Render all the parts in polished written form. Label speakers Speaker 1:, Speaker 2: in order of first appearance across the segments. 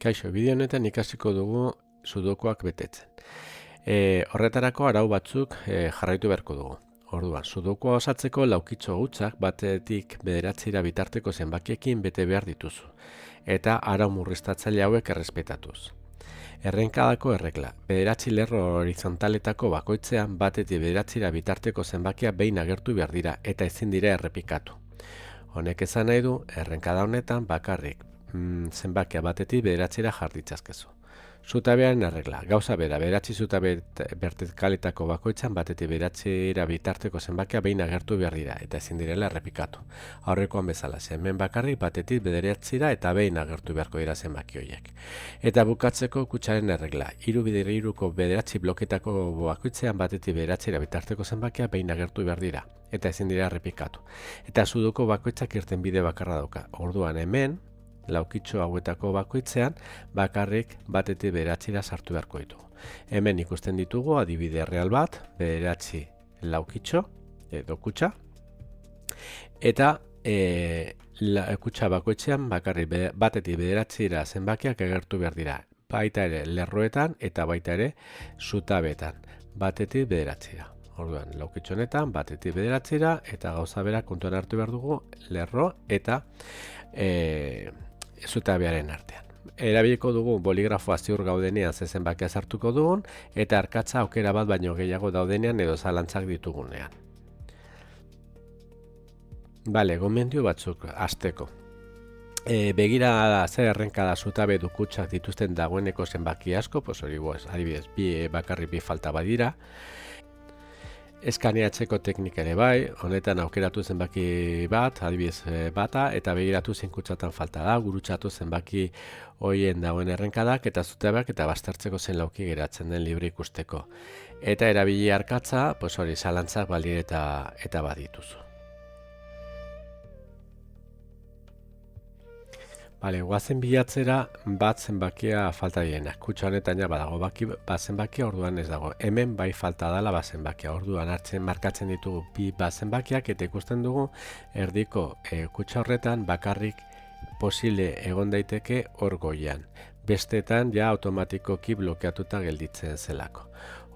Speaker 1: Kaixo, bideo honetan ikasiko dugu sudokuak betetzen. Horretarako arau batzuk jarraitu beharko dugu. Orduan, sudokua osatzeko laukitxo hutsak batetik bederatzira bitarteko zenbakiekin bete behar dituzu. Eta arau murriztatzaile hauek errespetatuz. Errenkadako erregla, bederatzi lerro horizontaletako bakoitzean batetik bederatzira bitarteko zenbakia behin agertu behar dira eta ezin dira errepikatu. Honek esan nahi du, errenkada honetan bakarrik zenbakia batetik bederatzira jarditzazkezu. Zutabearen erregla, gauza bera, bederatzi zutabe vertikaletako bakoitzan batetik bederatzira bitarteko zenbakia behin agertu behar dira eta ezin direla errepikatu. Aurrekoan bezala, hemen bakarrik batetik bederatzira eta behin agertu beharko dira zenbaki horiek. Eta bukatzeko kutxaren erregla, 3x3ko bederatzi bloketako bakoitzean batetik bederatzira bitarteko zenbakia behin agertu behar dira eta ezin dira errepikatu. Eta sudoku bakoitzak irtenbide bakarra dauka. Orduan hemen, laukitxo hauetako bakoitzean bakarrik batetik bederatzira sartu beharko ditugu. Hemen ikusten ditugu adibide real bat, bederatzi laukitxo edo kutxa, eta kutxa bakoitzean bakarrik batetik bederatzira zenbakiak agertu behar dira, baita ere lerroetan eta baita ere zutabeetan, batetik bederatzira. Orduan, laukitxo honetan batetik bederatzira eta gauza bera kontuan hartu behar dugu lerro eta zutabearen artean. Erabiliko dugu boligrafoa ziur gaudenean ze zenbakia sartuko dugun eta arkatza aukera bat baino gehiago daudenean edo zalantzak ditugunean. Bale, gomendio batzuk hasteko. Begira zer errenkada zutabe du kutxak dituzten dagoeneko zenbaki asko, hori adibidez, bakarrik bi falta badira. Eskaneatzeko teknika ere bai, honetan aukeratu zenbaki bat, adibidez bata, eta begiratu zein kutsatan falta da, gurutzatu zenbaki hoien dagoen errenkadak eta zutabeak eta baztertzeko zen lauki geratzen den libre ikusteko. Eta erabili arkatza, hori zalantzak baldin eta badituzu. Bale, guazen bilatzera bat zenbakia falta diena. Kutxa honetan ja badago bat zenbakia, orduan ez dago. Hemen bai falta dela bat zenbakia. Orduan markatzen ditugu bi bat zenbakiak eta ikusten dugu erdiko kutxa horretan bakarrik posible egon daiteke hor goian. Bestetan ja automatikoki blokeatuta gelditzen zelako.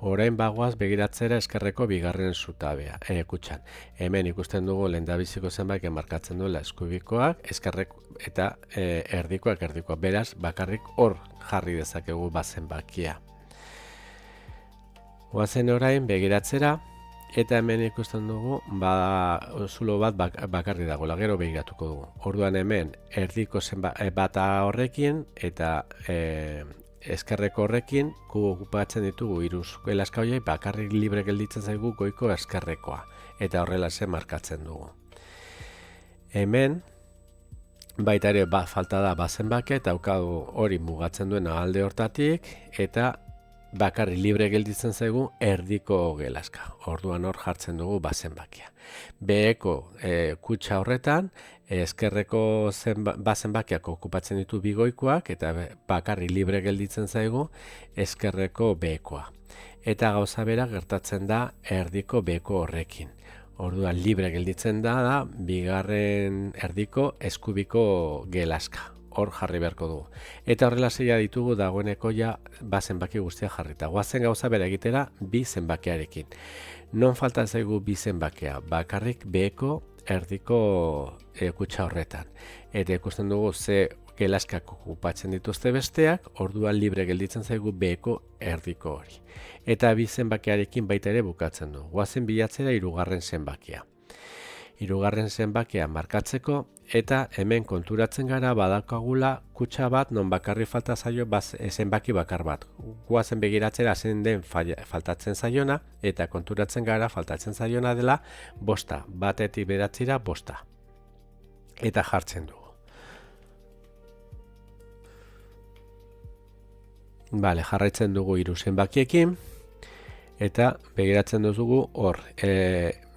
Speaker 1: Orain bagoaz begiratzera eskerreko bigarren zutabea, kutxan. Hemen ikusten dugu lehendabiziko zenbakia markatzen duela eskubikoak, eskerrek eta erdikoak. Beraz, bakarrik hor jarri dezakegu bat zenbakia. Goazen orain begiratzera, eta hemen ikusten dugu zulo bat bakarri dagoela, gero begiratuko dugu. Orduan hemen erdiko bata horrekin eta eskerreko horrekin okupatzen ditugu hiru gelazka horiek, bakarrik libre gelditzen zaigu goiko eskerrekoa eta horrela markatzen dugu. Hemen baita ere falta da bat zenbakia eta daukagu hori mugatzen duena alde hortatik eta bakarrik libre gelditzen zaigu erdiko gelazka. Orduan hor jartzen dugu bat zenbakia. Beheko kutxa horretan eskerreko bat zenbakiak okupatzen ditu bigoikoak eta bakarrik libre gelditzen zaigu eskerreko behekoa. Eta gauza bera gertatzen da erdiko beheko horrekin. Orduan libre gelditzen da bigarren erdiko eskubiko gelazka. Hor jarri beharko dugu. Eta horrela zeia ditugu dagoeneko ja bat zenbaki guztia jarrita. Goazen gauza bera egitera bi zenbakiarekin. Non falta zaigu bi zenbakia, bakarrik beheko erdiko kutxa horretan. Eta ikusten dugu ze gelazkak okupatzen dituzte besteak, orduan libre gelditzen zaigu beheko erdiko hori. Eta bi zenbakiarekin baita ere bukatzen du. Goazen bilatzera hirugarren zenbakia. Hirugarren zenbakia markatzeko eta hemen konturatzen gara badakagula kutxa bat non bakarri falta zaio zenbaki bakar bat. Goazen begiratzera zein den faltatzen zaiona eta konturatzen gara faltatzen zaiona dela bosta, batetik bederatzira bosta. Eta jartzen dugu. Bale, jarraitzen dugu hiru zenbakiekin eta begiratzen dugu hor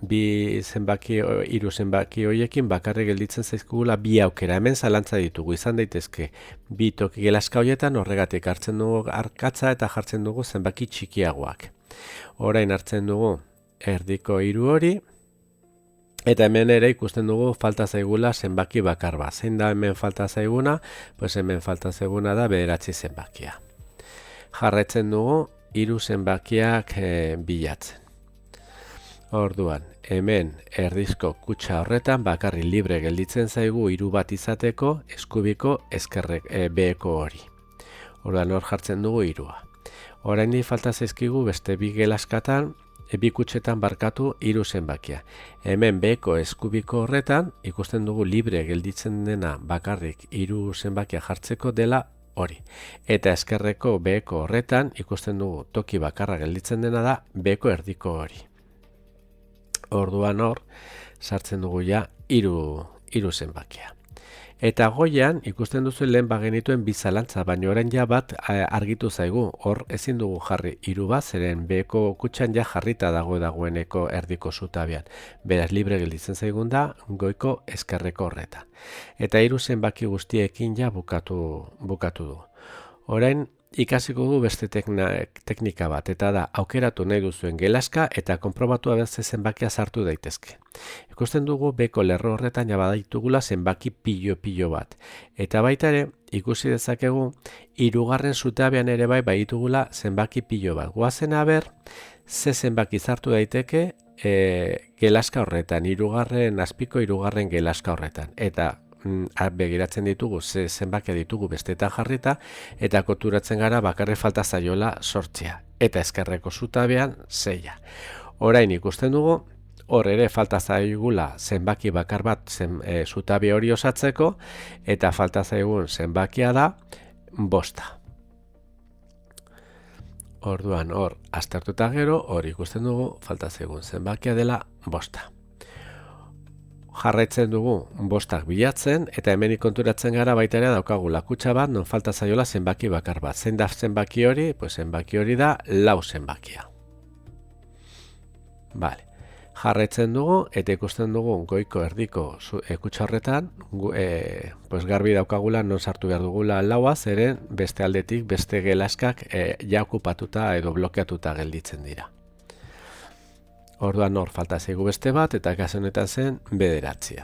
Speaker 1: hiru zenbaki horiekin bakarrik gelditzen zaizkugula bi aukera. Hemen zalantza ditugu, izan daitezke bi toki gelazka horietan horregatik hartzen dugu arkatza eta jartzen dugu zenbaki txikiagoak. Orain hartzen dugu erdiko hiru hori Eta hemen ere ikusten dugu falta zaigula zenbaki bakar bat. Zein da hemen falta zaiguna? Pues hemen falta zaiguna da 9 zenbakia. Jarraitzen dugu 3 zenbakiak bilatzen. Orduan, hemen erdizko kutxa horretan bakarri libre gelditzen zaigu 3 bat izateko eskubiko beheko hori. Orduan hor jartzen dugu 3. Oraindik falta zaizkigu beste bi gelaskatan, bi kutxetan barkatu 3 zenbakia. Hemen beheko eskubiko horretan ikusten dugu libre gelditzen dena bakarrik 3 zenbakia jartzeko dela hori. Eta eskerreko beheko horretan ikusten dugu toki bakarra gelditzen dena da beheko erdiko hori. Orduan hor, sartzen dugu ja 3 zenbakia. Eta goian ikusten duzu lehen bagenituen bi zalantza, baina orain ja bat argitu zaigu. Hor ezin dugu jarri 3 bat, zeren beheko kutxan ja jarrita dagoeneko erdiko zutabean. Beraz libre gelditzen zaigun da goiko eskerreko horretan. Eta 3 zenbaki guztiekin ja bukatu du. Orain ikasiko du beste teknika bat, eta da aukeratu nahi duzuen gelaska eta konprobatu beste zenbakia sartu daitezke. Ikusten dugu beko lerro horretan ja badaitugula zenbaki pilo bat. Eta baita ere ikusi dezakegu 3. zutabean ere bai baditugula zenbaki pilo bat. Goazen aber ze zenbaki sartu daiteke gelaska horretan, 3. azpiko 3. gelaska horretan. Eta begiratzen ditugu zenbakia ditugu bestetan jarrita eta konturatzen gara bakarrik falta zaiola 8 eta eskerreko zutabean 6. Orain ikusten dugu hor ere falta zaigula zenbaki bakar bat zutabe hori osatzeko eta falta zaigun zenbakia da 5. Orduan hor aztertuta gero hor ikusten dugu falta zaigun zenbakia dela 5. Jarraitzen dugu 5 bilatzen eta hemen konturatzen gara baita ere daukagula kutxa bat non falta zaiola zenbaki bakar bat. Zein da zenbaki hori? Pues zenbaki hori da 4 zenbakia. Vale. Jarraitzen dugu eta ikusten dugu goiko erdiko kutxa horretan pues garbi daukagula non sartu behar dugula 4, zeren beste aldetik beste gelaskak ja okupatuta edo blokeatuta gelditzen dira. Orduan hor falta zaigu beste bat eta kasu honetan zen 9.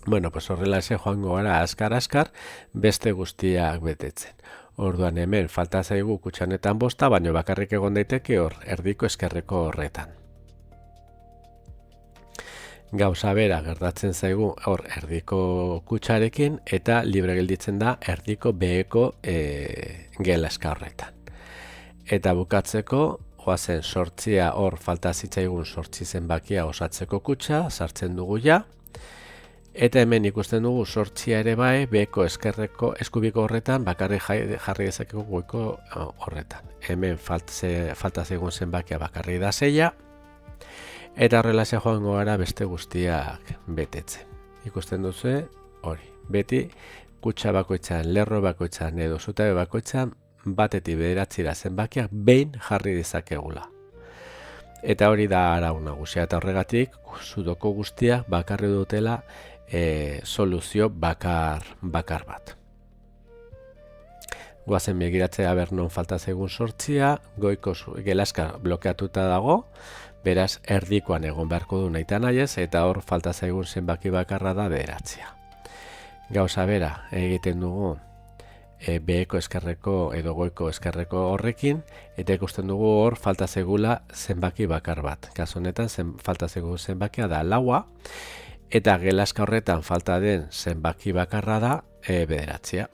Speaker 1: Bueno, pues horrela joango gara azkar beste guztiak betetzen. Orduan hemen falta zaigu kutxanetan 5, baina bakarrik egon daiteke hor erdiko eskerreko horretan. Gauza bera gertatzen zaigu hor erdiko kutxarekin eta libre gelditzen da erdiko beheko gelaska horretan. Eta bukatzeko joazen 8 hor falta zitzaigun 8 zenbakia osatzeko kutxa, sartzen dugu ja. Eta hemen ikusten dugu 8 ere bai beheko eskerreko eskubiko horretan bakarrik jarri dezakegu goiko horretan. Hemen falta zaigun zenbakia bakarri da 6. Eta horrela joango gara beste guztiak betetzen. Ikusten duzu hori. Beti kutxa bakoitzan, lerro bakoitzan edo zutabe bakoitzan batetik 9 zenbakiak behin jarri dezakegula. Eta hori da arau nagusia eta horregatik sudoko guztiak bakarri dutela soluzio bakar bat. Goazen begiratzea ber non falta zaigun 8, goiko gelaska blokeatuta dago, beraz erdikoan egon beharko du nahita nahiez eta hor falta zaigun zenbaki bakarra da 9. Gauza bera egiten dugu beheko eskerreko edo goiko eskerreko horrekin eta ikusten dugu hor falta zaigula zenbaki bakar bat. Kasu honetan falta zaigu zenbakia da 4 eta gelaska horretan falta den zenbaki bakarra da 9.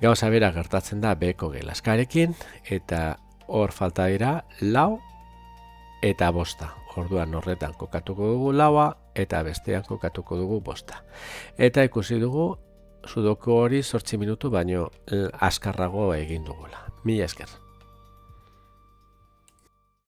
Speaker 1: Gauza bera gertatzen da beheko gelaskarekin eta hor falta dira 4 eta 5. Orduan horretan kokatuko dugu 4 eta bestean kokatuko dugu 5. Eta ikusi dugu sudoku hori 8 minutu baino azkarrago egin dugula. Mila esker.